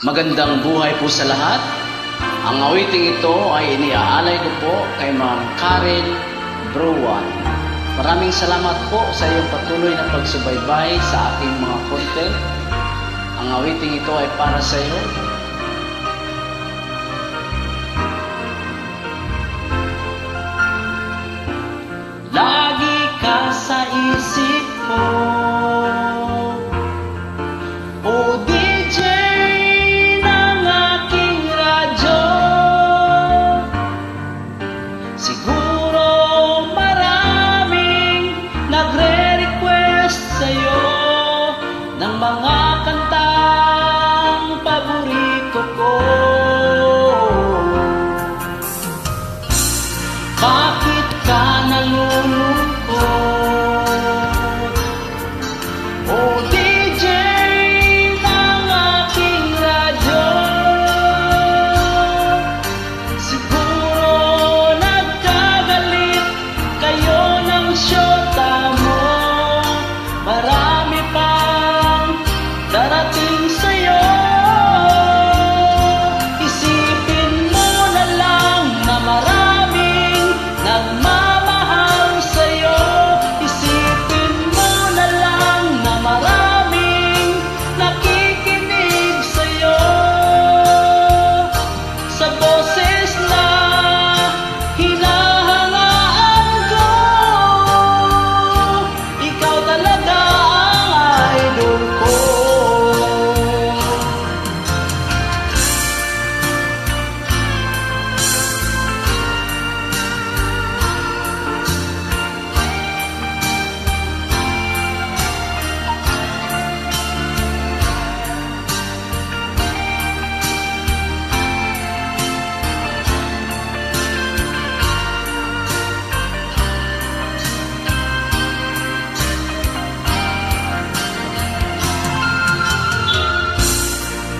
Magandang buhay po sa lahat. Ang awiting ito ay iniaalay ko po kay Ma'am Karen Bruan. Maraming salamat po sa iyong patuloy na pagsubaybay sa aking mga content. Ang awiting ito ay para sa iyo. Lagi ka sa isip ko, o DJ ng aking radyo. Siguro maraming nagre-request sa'yo ng mga kantang paborito ko. Bakit ka nalulungkot, o DJ ng aking radyo? Siguro nagkagalit kayo ng syota mo. Marami pang darating sa'yo. Isipin mo na lang na maraming nagmamahal sa'yo. Isipin mo na lang na maraming nakikinig sa'yo. Sa boses na hinahangaan ko, ikaw talaga ang idol ko.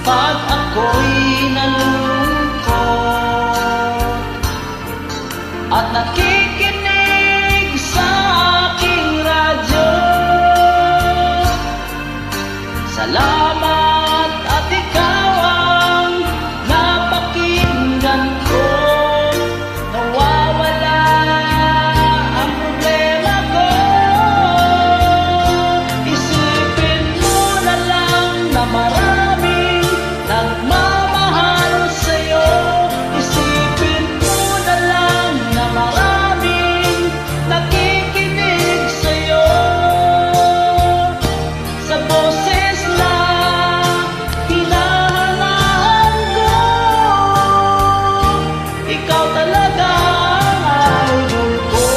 Pag ako'y nalulungkot at nakikinig sa aking radyo, salamat at ikaw ang napakinggan ko. Nawawala ang problema ko. Isipin mo na lang na maraming nagmamahal sa'yo. Isipin mo na lang na maraming nakikinig sa'yo. Sa boses na hinahangaan ko, ikaw talaga ang idol ko.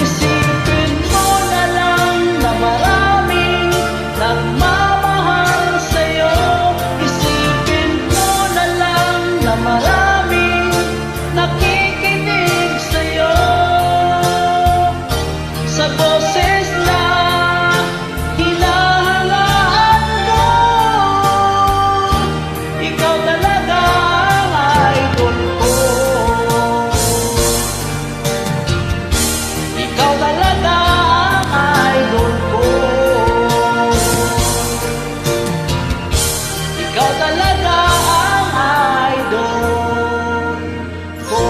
Isipin mo na lang na maraming nagmamahal sa'yo. Isipin mo na lang na maraming nakikinig sa'yo. Sa boses na hinahangaan ko, ikaw talaga ang idol ko. Ikaw talaga ang idol ko. Ikaw talaga ang idol ko.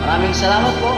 Maraming salamat po.